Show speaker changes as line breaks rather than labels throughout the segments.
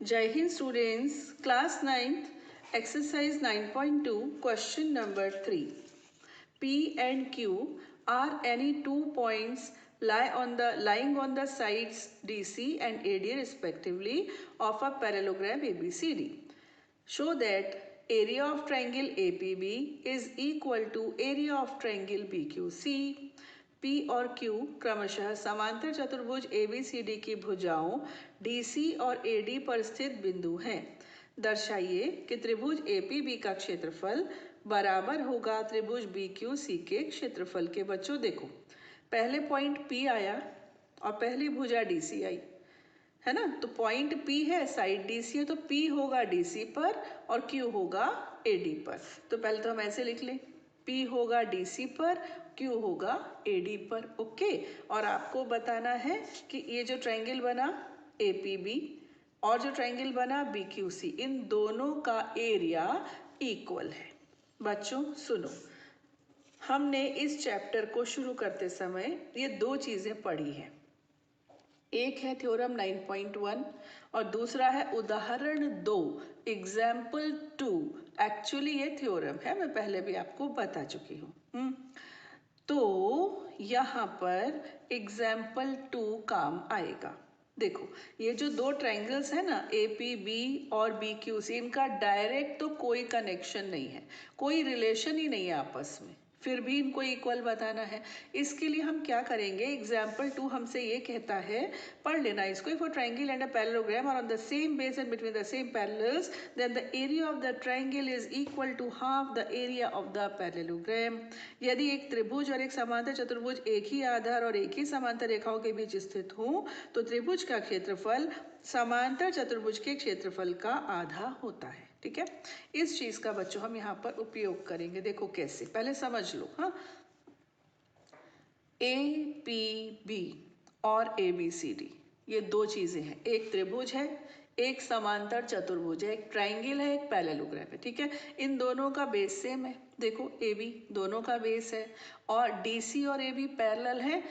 Jai Hind students, class 9th, exercise 9.2, question number 3. P and Q are any 2 points lying on the sides DC and AD respectively of a parallelogram ABCD. Show that area of triangle APB is equal to area of triangle BQC. P और Q क्रमशः समांतर चतुर्भुज ABCD की भुजाओं DC और AD पर स्थित बिंदु हैं। दर्शाइए कि त्रिभुज APB का क्षेत्रफल बराबर होगा त्रिभुज BQC के क्षेत्रफल के। बच्चों देखो, पहले पॉइंट P आया और पहली भुजा DC आई, है ना। तो पॉइंट P है, साइड DC है, तो P होगा DC पर और Q होगा AD पर। तो पहले तो हम ऐसे लिख लें, P होगा DC पर, Q होगा AD पर। ओके, और आपको बताना है कि ये जो ट्रायंगल बना APB और जो ट्रायंगल बना BQC, इन दोनों का एरिया इक्वल है। बच्चों सुनो, हमने इस चैप्टर को शुरू करते समय ये दो चीज़ें पढ़ी हैं। एक है थ्योरम 9.1 और दूसरा है उदाहरण 2, एग्जाम्पल 2। एक्चुअली ये थ्योरम है, मैं पहले भी आपको बता चुकी हूँ। तो यहाँ पर एग्जाम्पल 2 काम आएगा। देखो, ये जो दो ट्रायंगल्स है ना APB और BQC, इनका डायरेक्ट तो कोई कनेक्शन नहीं है, कोई रिलेशन ही नहीं है आपस में, फिर भी इनको इक्वल बताना है। इसके लिए हम क्या करेंगे, एग्जाम्पल 2 हमसे ये कहता है, पढ़ लेना इसको, if a triangle and a parallelogram are on the same base and between the same parallels then the area of the triangle is equal to half the area of the parallelogram. यदि एक त्रिभुज और एक समांतर चतुर्भुज एक ही आधार और एक ही समांतर रेखाओं के बीच स्थित हो तो त्रिभुज का क्षेत्रफल समांतर चतुर्भुज के क्षेत्रफल का आधा होता है। ठीक है, इस चीज का बच्चों हम यहाँ पर उपयोग करेंगे। देखो कैसे, पहले समझ लो। हाँ, APB और ABCD ये दो चीजें हैं, एक त्रिभुज है, एक समांतर चतुर्भुज है, एक ट्रायंगल है, एक पैरेललोग्राम है। ठीक है, इन दोनों का बेस सेम है। देखो AB दोनों का बेस है और DC और AB पैरेलल है।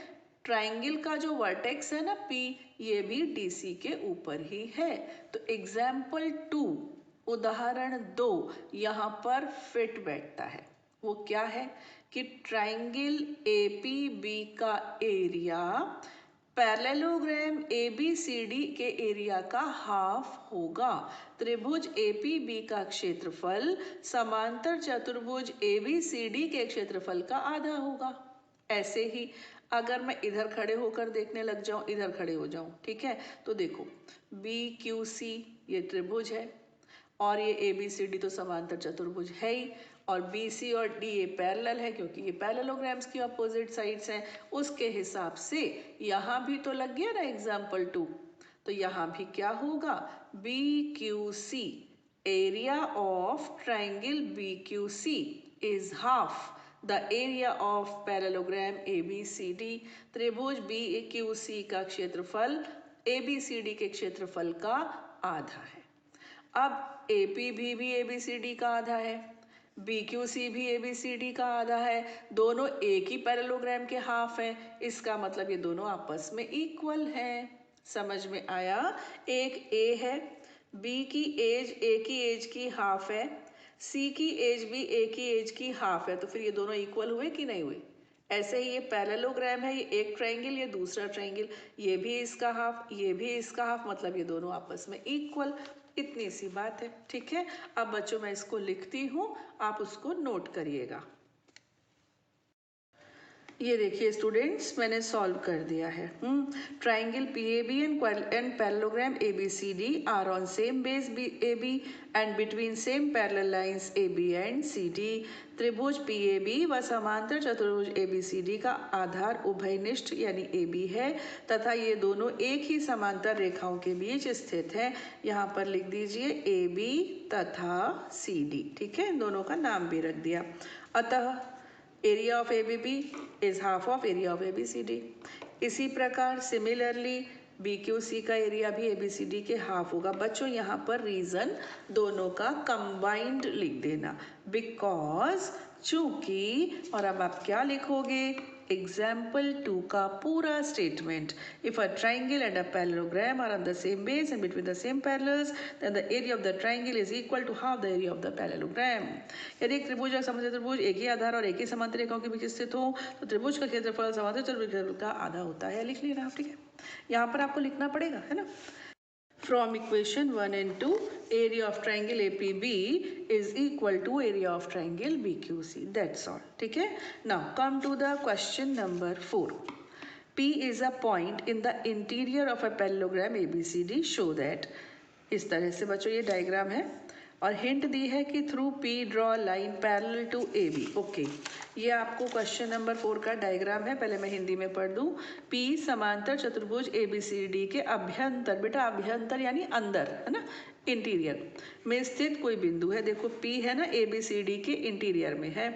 ट्रायंगल का जो वर्टेक्स है ना P, ये भी DC के ऊपर ही है। तो एग्जाम्पल 2 उदाहरण 2 यहाँ पर फिट बैठता है। वो क्या है कि ट्रायंगल APB का एरिया पैरेललोग्राम ABCD के एरिया का हाफ होगा। त्रिभुज APB का क्षेत्रफल समांतर चतुर्भुज ABCD के क्षेत्रफल का आधा होगा। ऐसे ही अगर मैं इधर खड़े होकर देखने लग जाऊं, इधर खड़े हो जाऊं, ठीक है, तो देखो BQC ये त्रिभुज है और ये ABCD तो समांतर चतुर्भुज है ही, और BC और D ये पैरेलल है क्योंकि ये पैरेललोग्राम्स की अपोजिट साइड्स हैं। उसके हिसाब से यहाँ भी तो लग गया ना एग्जाम्पल 2, तो यहाँ भी क्या होगा, BQC area of triangle BQC is half the area of parallelogram ABCD। त्रिभुज BQC का क्षेत्रफल ABCD के क्षेत्रफल का आधा है। अब APB भी ABCD का आधा है, BQC भी ABCD का आधा है, दोनों एक ही पैरेललोग्राम के हाफ हैं, इसका मतलब ये दोनों आपस में इक्वल हैं। समझ में आया। एक A है, B की एज A की एज की हाफ है, C की एज भी A की एज की हाफ है, तो फिर ये दोनों इक्वल हुए कि नहीं हुए। ऐसे ही ये पैरेललोग्राम है, ये एक ट्रायंगल, ये दूसरा ट्रायंगल, ये भी इसका हाफ, ये भी इसका हाफ, मतलब ये दोनों आपस में इक्वल। इतनी सी बात है। ठीक है, अब बच्चों मैं इसको लिखती हूँ, आप उसको नोट करिएगा। ये देखिए स्टूडेंट्स, मैंने सॉल्व कर दिया है। Triangle PAB and parallelogram ABCD are on same base AB and between same parallel lines AB and CD। त्रिभुज PAB व समांतर चतुर्भुज ABCD का आधार उभयनिष्ठ यानी AB है तथा ये दोनों एक ही समांतर रेखाओं के बीच स्थित है। यहाँ पर लिख दीजिए AB तथा CD। ठीक है, इन दोनों का नाम भी रख दिया। अतः area of ABB is half of area of ABCD। इसी प्रकार सिमिलरली BQC का एरिया भी ABCD के हाफ होगा। बच्चों यहाँ पर रीजन दोनों का कंबाइंड लिख देना, बिकॉज चूंकि, और अब आप क्या लिखोगे, एग्जाम्पल 2 का पूरा स्टेटमेंट। If a triangle and a parallelogram are on the same base and between the same parallels then the area of the triangle is equal to half the area of the parallelogram. यदि एक त्रिभुज और समांतर त्रिभुज एक ही आधार और एक ही समांतर रेखाओं के बीच स्थित हो तो त्रिभुज का क्षेत्रफल समांतर चतुर्भुज के क्षेत्रफल का आधा होता है। लिख लेना आप, ठीक है, यहाँ पर आपको लिखना पड़ेगा, है ना। From equation 1 and 2, area of triangle APB is equal to area of triangle BQC. That's all. ठीक है. Now come to the question number 4. P is a point in the interior of a parallelogram ABCD. Show that. इस तरह से बच्चों ये diagram है और hint दी है कि through P draw line parallel to AB। Okay, ये आपको क्वेश्चन नंबर 4 का डायग्राम है। पहले मैं हिंदी में पढ़ दूं। P समांतर चतुर्भुज ABCD के अभ्यंतर, बेटा अभ्यंतर यानी अंदर, है ना, इंटीरियर में स्थित कोई बिंदु है। देखो P है ना ABCD के इंटीरियर में है।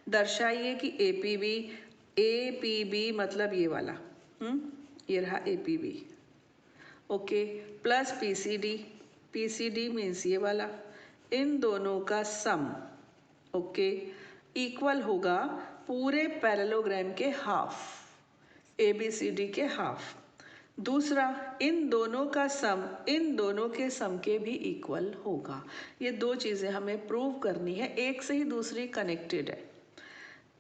दर्शाइए कि APB मतलब ये वाला, ये रहा APB, okay, plus PCD means ये वाला, इन दोनों का सम, ओके, इक्वल होगा पूरे पैरेललोग्राम के हाफ, ABCD के हाफ। दूसरा, इन दोनों का सम इन दोनों के सम के भी इक्वल होगा। ये दो चीज़ें हमें प्रूव करनी है, एक से ही दूसरी कनेक्टेड है।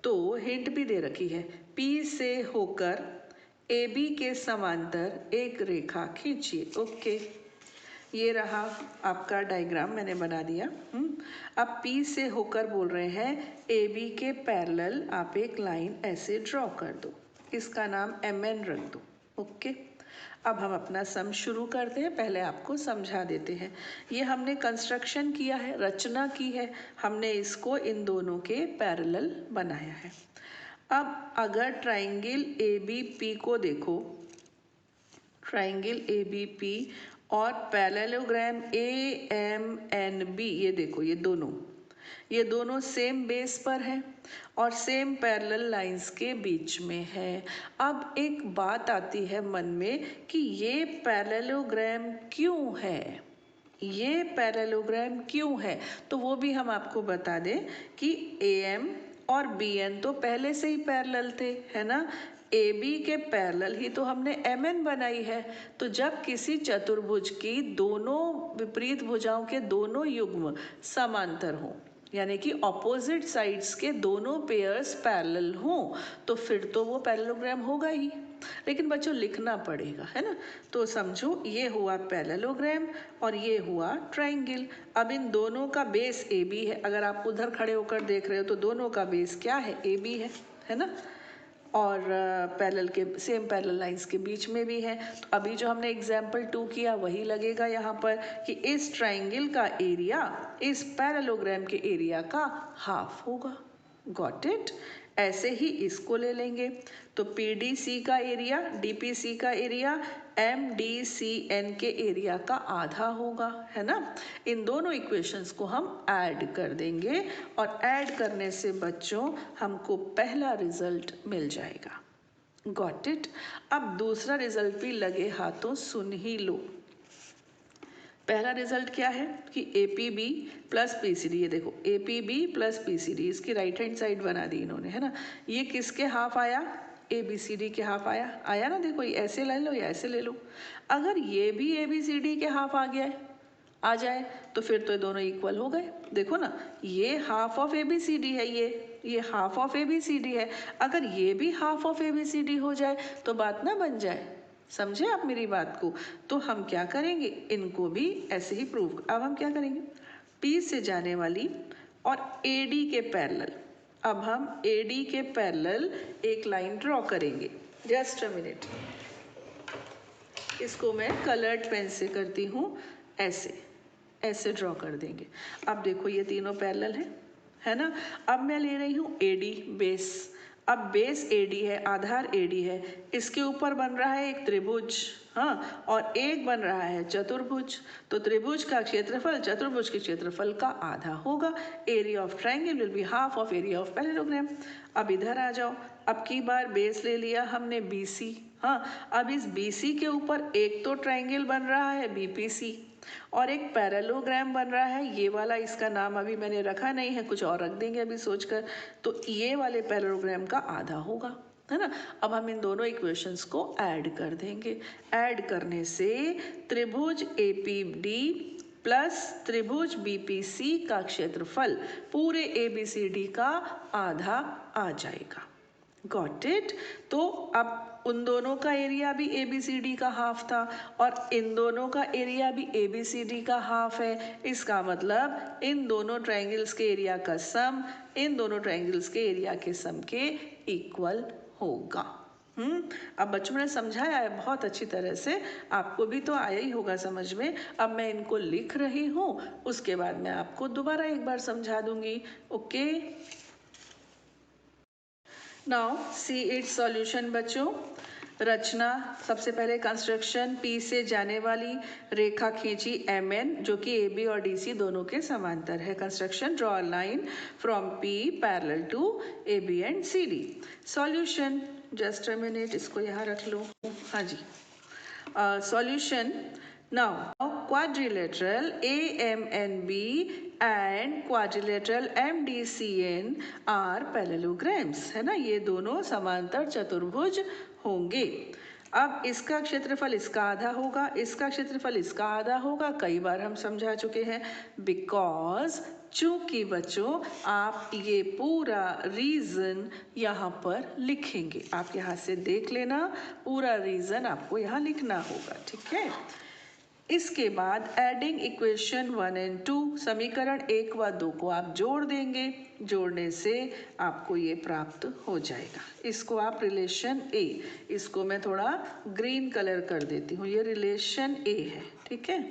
तो हिंट भी दे रखी है, P से होकर AB के समांतर एक रेखा खींचिए। ओके, ये रहा आपका डायग्राम, मैंने बना दिया। अब P से होकर बोल रहे हैं AB के पैरेलल आप एक लाइन ऐसे ड्रॉ कर दो, इसका नाम MN रख दो। ओके, अब हम अपना सम शुरू करते हैं। पहले आपको समझा देते हैं। ये हमने कंस्ट्रक्शन किया है, रचना की है, हमने इसको इन दोनों के पैरेलल बनाया है। अब अगर ट्राइंगल ABP को देखो, ट्राइंगल ABP और पैरेललोग्राम AMNB, ये देखो ये दोनों सेम बेस पर हैं और सेम पैरेलल लाइंस के बीच में है। अब एक बात आती है मन में कि ये पैरेललोग्राम क्यों है, ये पैरेललोग्राम क्यों है, तो वो भी हम आपको बता दें कि AM और BN तो पहले से ही पैरेलल थे, है ना। AB के पैरेलल ही तो हमने MN बनाई है। तो जब किसी चतुर्भुज की दोनों विपरीत भुजाओं के दोनों युग्म समांतर हों, यानी कि ऑपोजिट साइड्स के दोनों पेयर्स पैरेलल हों, तो फिर तो वो पैरेललोग्राम होगा ही। लेकिन बच्चों लिखना पड़ेगा, है ना। तो समझो ये हुआ पैरेललोग्राम और ये हुआ ट्राइंगल। अब इन दोनों का बेस AB है। अगर आप उधर खड़े होकर देख रहे हो तो दोनों का बेस क्या है, AB है ना। और पैरेलल के सेम पैरेलल लाइंस के बीच में भी है। तो अभी जो हमने एग्जाम्पल 2 किया वही लगेगा यहाँ पर कि इस ट्राइंगल का एरिया इस पैरेललोग्राम के एरिया का हाफ होगा। Got it. ऐसे ही इसको ले लेंगे तो PDC का एरिया DPC का एरिया MDCN के एरिया का आधा होगा, है ना। इन दोनों इक्वेशंस को हम ऐड कर देंगे और ऐड करने से बच्चों हमको पहला रिजल्ट मिल जाएगा। Got it. अब दूसरा रिजल्ट भी लगे हाथों सुन ही लो। पहला रिजल्ट क्या है कि APB प्लस PCD, ये देखो APB प्लस PCD, इसकी राइट हैंड साइड बना दी इन्होंने, है ना। ये किसके हाफ आया, ABCD के हाफ आया ना। देखो ये ऐसे ले लो या ऐसे ले लो। अगर ये भी ABCD के हाफ आ जाए तो फिर तो दोनों इक्वल हो गए। देखो ना, ये हाफ ऑफ ABCD है, ये हाफ ऑफ ABCD है। अगर ये भी हाफ ऑफ ABCD हो जाए तो बात ना बन जाए। समझे आप मेरी बात को। तो हम क्या करेंगे, इनको भी ऐसे ही प्रूव। अब हम क्या करेंगे, P से जाने वाली और AD के पैरेलल, अब हम AD के पैरेलल एक लाइन ड्रॉ करेंगे। जस्ट अ मिनट, इसको मैं कलर्ड पेन से करती हूँ, ऐसे ड्रॉ कर देंगे। अब देखो ये तीनों पैरेलल है ना। अब मैं ले रही हूँ AD बेस। अब बेस AD है, आधार AD है, इसके ऊपर बन रहा है एक त्रिभुज, हाँ, और एक बन रहा है चतुर्भुज। तो त्रिभुज का क्षेत्रफल चतुर्भुज के क्षेत्रफल का आधा होगा। Area of triangle will be half of area of parallelogram. अब इधर आ जाओ, अब की बार बेस ले लिया हमने BC, हाँ। अब इस BC के ऊपर एक तो ट्राइंगल बन रहा है BPC और एक पैरेललोग्राम बन रहा है, ये वाला, इसका नाम अभी मैंने रखा नहीं है, कुछ और रख देंगे अभी सोचकर। तो ये वाले पैरेललोग्राम का आधा होगा। है ना। अब हम इन दोनों इक्वेशंस को ऐड कर देंगे। ऐड करने से त्रिभुज APD प्लस त्रिभुज BPC का क्षेत्रफल पूरे ABCD का आधा आ जाएगा। Got it. तो अब उन दोनों का एरिया भी ABCD का हाफ था और इन दोनों का एरिया भी ABCD का हाफ है। इसका मतलब इन दोनों ट्रायंगल्स के एरिया का सम इन दोनों ट्रायंगल्स के एरिया के सम के इक्वल होगा। अब बच्चों ने समझाया है बहुत अच्छी तरह से, आपको भी तो आया ही होगा समझ में। अब मैं इनको लिख रही हूँ, उसके बाद मैं आपको दोबारा एक बार समझा दूंगी। Okay, now see it solution बच्चों। रचना, सबसे पहले कंस्ट्रक्शन, P से जाने वाली रेखा खींची MN जो कि AB और DC दोनों के समांतर है। Construction, draw line from P parallel to AB and CD। Solution, just a minute, इसको यहाँ रख लो। हाँ जी, solution. Now quadrilateral AMNB and quadrilateral MDCN are parallelograms, है ना। ये दोनों समांतर चतुर्भुज होंगे। अब इसका क्षेत्रफल इसका आधा होगा, इसका क्षेत्रफल इसका आधा होगा। कई बार हम समझा चुके हैं। बिकॉज चूंकि बच्चों आप ये पूरा रीजन यहाँ पर लिखेंगे, आप यहाँ से देख लेना, पूरा रीजन आपको यहाँ लिखना होगा, ठीक है। इसके बाद एडिंग इक्वेशन 1 एंड 2, समीकरण 1 व 2 को आप जोड़ देंगे। जोड़ने से आपको ये प्राप्त हो जाएगा। इसको आप रिलेशन A, इसको मैं थोड़ा ग्रीन कलर कर देती हूँ, ये रिलेशन A है, ठीक है,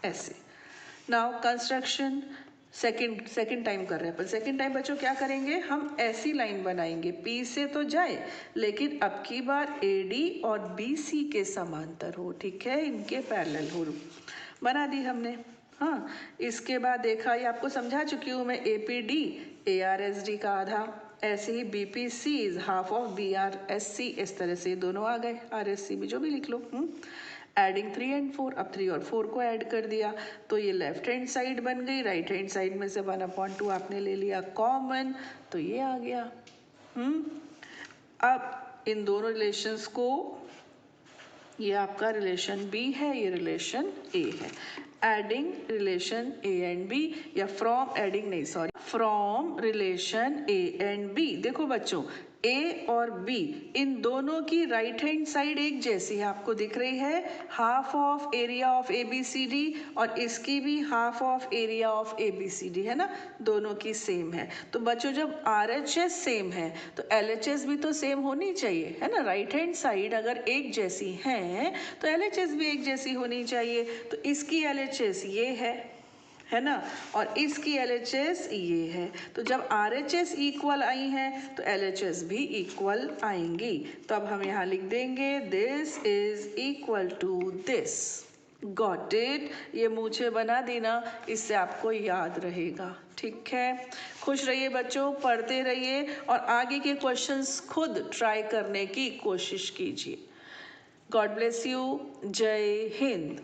ऐसे। नाउ कंस्ट्रक्शन, सेकंड टाइम कर रहे हैं, पर सेकंड टाइम बच्चों क्या करेंगे, हम ऐसी लाइन बनाएंगे, P से तो जाए लेकिन अब की बार AD और BC के समांतर हो, ठीक है, इनके पैरेलल हो। बना दी हमने। हाँ, इसके बाद देखा, ये आपको समझा चुकी हूँ मैं, APD ARSD का आधा, ऐसे ही BPC is half of BRSC, इस तरह से दोनों आ गए, RSC भी जो भी लिख लो। एडिंग 3 एंड 4, अब 3 और 4 को ऐड कर दिया तो ये लेफ्ट हैंड साइड बन गई। राइट हैंड साइड में से 1/2 आपने ले लिया कॉमन, तो ये आ गया। अब इन दोनों रिलेशंस को, ये आपका रिलेशन B है, ये रिलेशन A है। Adding relation A and B, या फ्रॉम एडिंग नहीं, sorry, from relation A and B। देखो बच्चों, A और B इन दोनों की राइट हैंड साइड एक जैसी है, आपको दिख रही है, half of area of ABCD, और इसकी भी half of area of ABCD है ना, दोनों की सेम है। तो बच्चों जब RHS सेम है तो LHS भी तो सेम होनी चाहिए, है ना। राइट हैंड साइड अगर एक जैसी है तो LHS भी एक जैसी होनी चाहिए। तो इसकी LHS ये है ना, और इसकी LHS ये है। तो जब RHS इक्वल आई हैं तो LHS भी इक्वल आएंगी। तो अब हम यहाँ लिख देंगे this is equal to this. Got it. ये मुझे बना देना, इससे आपको याद रहेगा, ठीक है। खुश रहिए बच्चों, पढ़ते रहिए और आगे के क्वेश्चंस खुद ट्राई करने की कोशिश कीजिए। God bless you. जय हिंद।